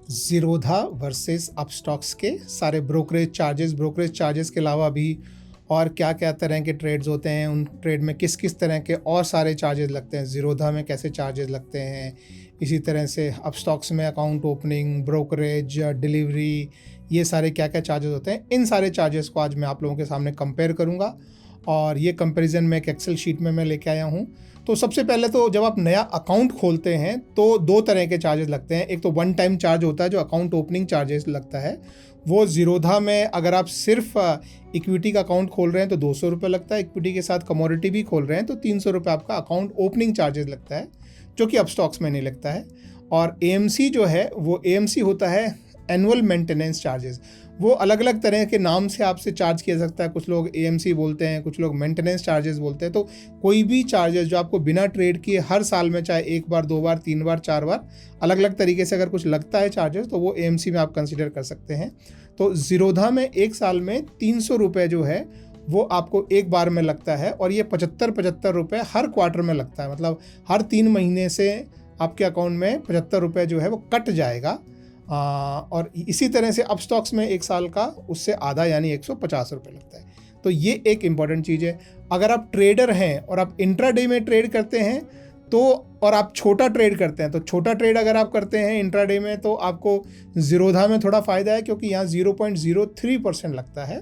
Zerodha versus Upstox के सारे brokerage charges के अलावा भी और क्या क्या तरह के ट्रेड्स होते हैं, उन ट्रेड में किस किस तरह के और सारे चार्जेस लगते हैं, ज़ीरोधा में कैसे चार्जेस लगते हैं, इसी तरह से अपस्टॉक्स में अकाउंट ओपनिंग, ब्रोकरेज, डिलीवरी, ये सारे क्या क्या चार्जेस होते हैं, इन सारे चार्जेस को आज मैं आप लोगों के सामने कंपेयर करूँगा। और ये कंपैरिजन मैं एक एक्सेल शीट में मैं लेके आया हूँ। तो सबसे पहले तो जब आप नया अकाउंट खोलते हैं तो दो तरह के चार्जेस लगते हैं। एक तो वन टाइम चार्ज होता है जो अकाउंट ओपनिंग चार्जेस लगता है, वो ज़ीरोधा में अगर आप सिर्फ इक्विटी का अकाउंट खोल रहे हैं तो 200 रुपये लगता है, इक्विटी के साथ कमोडिटी भी खोल रहे हैं तो 300 रुपये आपका अकाउंट ओपनिंग चार्जेस लगता है, जो कि अपस्टॉक्स में नहीं लगता है। और एएमसी जो है वो एएमसी होता है एनुअल मेंटेनेंस चार्जेस। वो अलग अलग तरह के नाम से आपसे चार्ज किया सकता है, कुछ लोग एएमसी बोलते हैं, कुछ लोग मेंटेनेंस चार्जेस बोलते हैं। तो कोई भी चार्जेस जो आपको बिना ट्रेड किए हर साल में, चाहे एक बार, दो बार, तीन बार, चार बार, अलग अलग तरीके से अगर कुछ लगता है चार्जेस, तो वो एएमसी में आप कंसिडर कर सकते हैं। तो ज़ीरोधा में एक साल में 300 रुपये जो है वो आपको एक बार में लगता है, और ये 75 रुपये हर क्वार्टर में लगता है। मतलब हर 3 महीने से आपके अकाउंट में 75 रुपये जो है वो कट जाएगा। और इसी तरह से अपस्टॉक्स में एक साल का उससे आधा यानी 150 रुपये लगता है। तो ये एक इम्पॉर्टेंट चीज़ है। अगर आप ट्रेडर हैं और आप इंट्राडे में ट्रेड करते हैं तो, और आप छोटा ट्रेड करते हैं, तो छोटा ट्रेड अगर आप करते हैं इंट्राडे में तो आपको ज़ीरोधा में थोड़ा फ़ायदा है, क्योंकि यहाँ 0.03% लगता है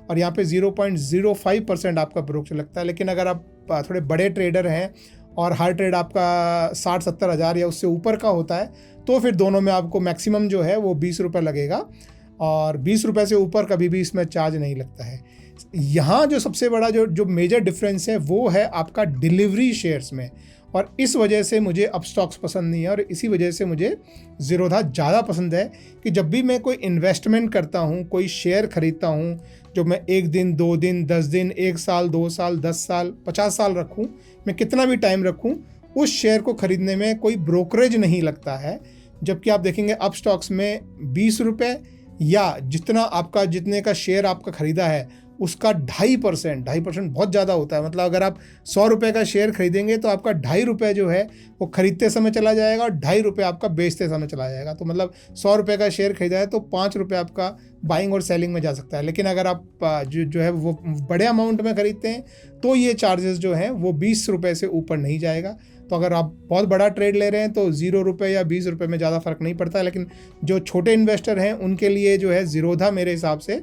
और यहाँ पे 0.05% आपका ब्रोकरेज लगता है। लेकिन अगर आप थोड़े बड़े ट्रेडर हैं और हर ट्रेड आपका 60-70 हज़ार या उससे ऊपर का होता है, तो फिर दोनों में आपको मैक्सिमम जो है वो 20 रुपये लगेगा, और 20 रुपये से ऊपर कभी भी इसमें चार्ज नहीं लगता है। यहाँ जो सबसे बड़ा जो मेजर डिफरेंस है वो है आपका डिलीवरी शेयर्स में, और इस वजह से मुझे अपस्टॉक्स पसंद नहीं है, और इसी वजह से मुझे ज़ीरोधा ज़्यादा पसंद है कि जब भी मैं कोई इन्वेस्टमेंट करता हूँ, कोई शेयर खरीदता हूँ, जो मैं 1 दिन, 2 दिन, 10 दिन, 1 साल, 2 साल, 10 साल, 50 साल रखूँ, मैं कितना भी टाइम रखूँ, उस शेयर को खरीदने में कोई ब्रोकरेज नहीं लगता है। जबकि आप देखेंगे अपस्टॉक्स में 20 रुपये या जितने का शेयर आपका खरीदा है उसका 2.5% बहुत ज़्यादा होता है। मतलब अगर आप 100 रुपये का शेयर खरीदेंगे तो आपका 2.5 रुपये जो है वो खरीदते समय चला जाएगा और 2.5 रुपये आपका बेचते समय चला जाएगा। तो मतलब 100 रुपये का शेयर खरीदा है तो 5 रुपये आपका बाइंग और सेलिंग में जा सकता है। लेकिन अगर आप जो है वो बड़े अमाउंट में खरीदते हैं तो ये चार्जेस जो हैं वो 20 रुपये से ऊपर नहीं जाएगा। तो अगर आप बहुत बड़ा ट्रेड ले रहे हैं तो 0 रुपये या 20 रुपये में ज़्यादा फ़र्क नहीं पड़ता है। लेकिन जो छोटे इन्वेस्टर हैं उनके लिए जो है ज़ीरोधा मेरे हिसाब से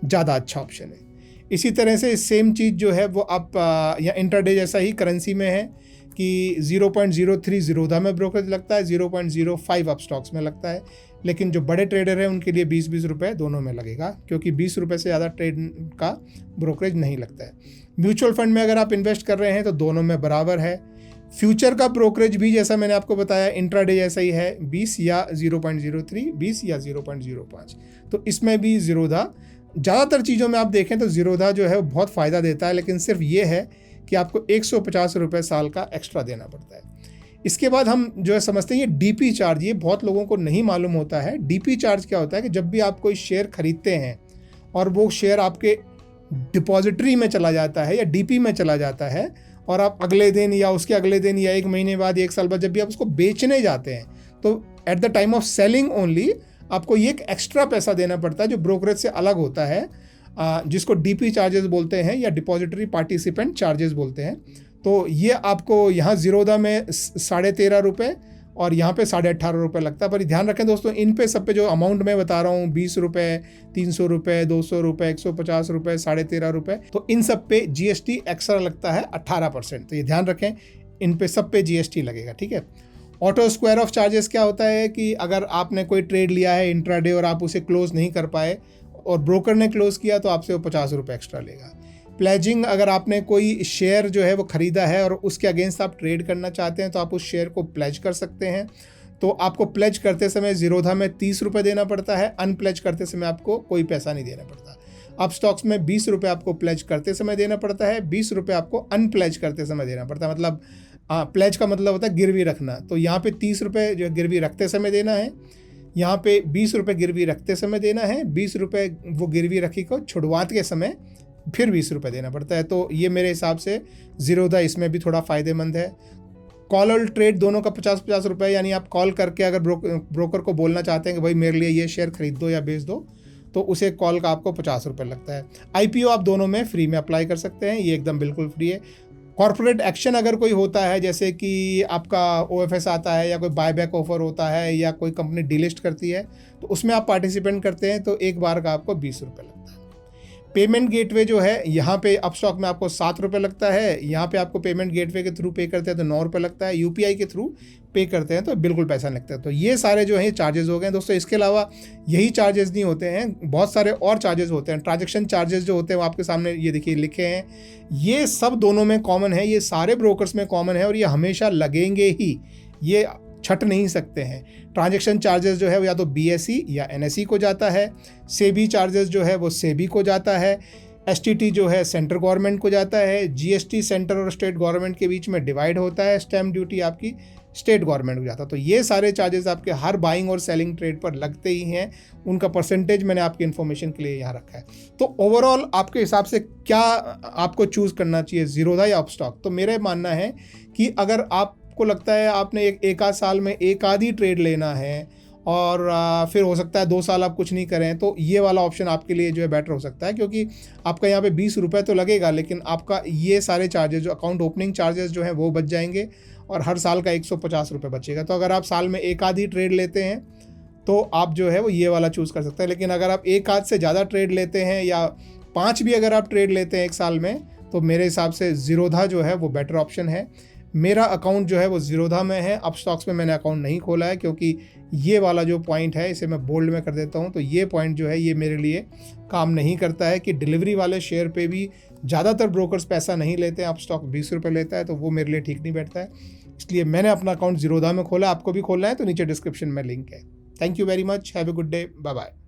ज़्यादा अच्छा ऑप्शन है। इसी तरह से सेम चीज़ जो है वो आप या इंटरडे जैसा ही करेंसी में है कि 0.03 ज़ीरोधा में ब्रोकरेज लगता है, 0.05 अपस्टॉक्स में लगता है। लेकिन जो बड़े ट्रेडर हैं उनके लिए 20-20 रुपये दोनों में लगेगा, क्योंकि 20 रुपये से ज़्यादा ट्रेड का ब्रोकरेज नहीं लगता है। म्यूचुअल फंड में अगर आप इन्वेस्ट कर रहे हैं तो दोनों में बराबर है। फ्यूचर का ब्रोकरेज भी जैसा मैंने आपको बताया इंट्राडे जैसा ही है, 20 या 0.03, 20 या 0.05। तो इसमें भी ज़ीरोधा, ज़्यादातर चीज़ों में आप देखें तो ज़ीरोधा जो है वो बहुत फ़ायदा देता है। लेकिन सिर्फ ये है कि आपको 150 रुपये साल का एक्स्ट्रा देना पड़ता है। इसके बाद हम जो है समझते हैं ये डीपी चार्ज, ये बहुत लोगों को नहीं मालूम होता है। डीपी चार्ज क्या होता है कि जब भी आप कोई शेयर खरीदते हैं और वो शेयर आपके डिपॉजिटरी में चला जाता है या डीपी में चला जाता है, और आप अगले दिन या उसके अगले दिन या 1 महीने बाद, 1 साल बाद जब भी आप उसको बेचने जाते हैं, तो at the time of selling only आपको ये एक एक्स्ट्रा पैसा देना पड़ता है जो ब्रोकरेज से अलग होता है, जिसको डीपी चार्जेस बोलते हैं या डिपॉजिटरी पार्टिसिपेंट चार्जेस बोलते हैं। तो ये आपको यहाँ ज़ीरोधा में 13.5 रुपये और यहाँ पे 18.5 रुपये लगता है। पर ध्यान रखें दोस्तों, इन पे सब पे जो अमाउंट मैं बता रहा हूँ, 20 रुपये, 300 रुपये, 200 रुपये, 150 रुपये, 13.5 रुपये, तो इन सब पे जीएसटी एक्स्ट्रा लगता है 18%। तो ये ध्यान रखें, इन पे सब पे जीएसटी लगेगा, ठीक है। ऑटो स्क्वायर ऑफ चार्जेस क्या होता है कि अगर आपने कोई ट्रेड लिया है इंट्राडे और आप उसे क्लोज नहीं कर पाए और ब्रोकर ने क्लोज किया तो आपसे वो 50 रुपये एक्स्ट्रा लेगा। प्लेजिंग, अगर आपने कोई शेयर जो है वो ख़रीदा है और उसके अगेंस्ट आप ट्रेड करना चाहते हैं तो आप उस शेयर को प्लेज कर सकते हैं। तो आपको प्लेज करते समय ज़ीरोधा में 30 रुपये देना पड़ता है, अनप्लेज करते समय आपको कोई पैसा नहीं देना पड़ता। अपस्टॉक्स में 20 रुपये आपको प्लेज करते समय देना पड़ता है, 20 रुपये आपको अनप्लेज करते समय देना पड़ता है। मतलब प्लेज का मतलब होता है गिरवी रखना। तो यहाँ पे 30 रुपये जो गिरवी रखते समय देना है, यहाँ पे 20 रुपये गिरवी रखते समय देना है, 20 रुपये वो गिरवी रखी को छुड़वाते के समय फिर 20 रुपये देना पड़ता है। तो ये मेरे हिसाब से ज़ीरोधा इसमें भी थोड़ा फ़ायदेमंद है। कॉल और ट्रेड दोनों का 50-50 रुपये, यानी आप कॉल करके अगर ब्रोकर को बोलना चाहते हैं कि भाई मेरे लिए ये शेयर खरीद दो या बेच दो, तो उसे कॉल का आपको 50 रुपये लगता है। IPO आप दोनों में फ्री में अप्लाई कर सकते हैं, ये एकदम बिल्कुल फ्री है। कॉर्पोरेट एक्शन अगर कोई होता है, जैसे कि आपका OFS आता है या कोई बायबैक ऑफर होता है या कोई कंपनी डिलिस्ट करती है, तो उसमें आप पार्टिसिपेंट करते हैं तो एक बार का आपको 20 रुपये लगता है। पेमेंट गेटवे जो है, यहाँ पे अपस्टॉक में आपको 7 रुपये लगता है, यहाँ पे आपको पेमेंट गेटवे के थ्रू पे करते हैं तो 9 रुपये लगता है, UPI के थ्रू पे करते हैं तो बिल्कुल पैसा लगता है। तो ये सारे जो है चार्जेस हो गए दोस्तों। इसके अलावा यही चार्जेस नहीं होते हैं, बहुत सारे और चार्जेस होते हैं। ट्रांजैक्शन चार्जेस जो होते हैं वो आपके सामने ये देखिए लिखे हैं, ये सब दोनों में कॉमन है, ये सारे ब्रोकर्स में कॉमन है और ये हमेशा लगेंगे ही, ये छट नहीं सकते हैं। ट्रांजैक्शन चार्जेस जो है वो या तो BSE या NSE को जाता है, सेबी चार्जेस जो है वो सेबी को जाता है, STT जो है सेंट्रल गवर्नमेंट को जाता है, GST सेंटर और स्टेट गवर्नमेंट के बीच में डिवाइड होता है, स्टैम्प ड्यूटी आपकी स्टेट गवर्नमेंट को जाता है। तो ये सारे चार्जेस आपके हर बाइंग और सेलिंग ट्रेड पर लगते ही हैं, उनका परसेंटेज मैंने आपकी इन्फॉर्मेशन के लिए यहाँ रखा है। तो ओवरऑल आपके हिसाब से क्या आपको चूज़ करना चाहिए, ज़ीरोधा या अपस्टॉक? तो मेरा मानना है कि अगर आपको लगता है आपने एक आध साल में एक आधी ट्रेड लेना है और फिर हो सकता है 2 साल आप कुछ नहीं करें, तो ये वाला ऑप्शन आपके लिए जो है बेटर हो सकता है, क्योंकि आपका यहाँ पे 20 रुपये तो लगेगा, लेकिन आपका ये सारे चार्जेस जो अकाउंट ओपनिंग चार्जेस जो हैं वो बच जाएंगे और हर साल का 150 रुपये बचेगा। तो अगर आप साल में एक आधी ट्रेड लेते हैं तो आप जो है वो ये वाला चूज़ कर सकते हैं। लेकिन अगर आप एक आध से ज़्यादा ट्रेड लेते हैं या 5 भी अगर आप ट्रेड लेते हैं एक साल में, तो मेरे हिसाब से ज़ीरोधा जो है वो बेटर ऑप्शन है। मेरा अकाउंट जो है वो ज़ीरोधा में है, अपस्टॉक्स में मैंने अकाउंट नहीं खोला है, क्योंकि ये वाला जो पॉइंट है इसे मैं बोल्ड में कर देता हूँ। तो ये पॉइंट जो है ये मेरे लिए काम नहीं करता है कि डिलीवरी वाले शेयर पे भी ज़्यादातर ब्रोकर्स पैसा नहीं लेते हैं, अपस्टॉक 20 रुपये लेता है, तो वो मेरे लिए ठीक नहीं बैठता है। इसलिए मैंने अपना अकाउंट ज़ीरोधा में खोला, आपको भी खोलना है तो नीचे डिस्क्रिप्शन में लिंक है। Thank you very much, have a good day, bye bye.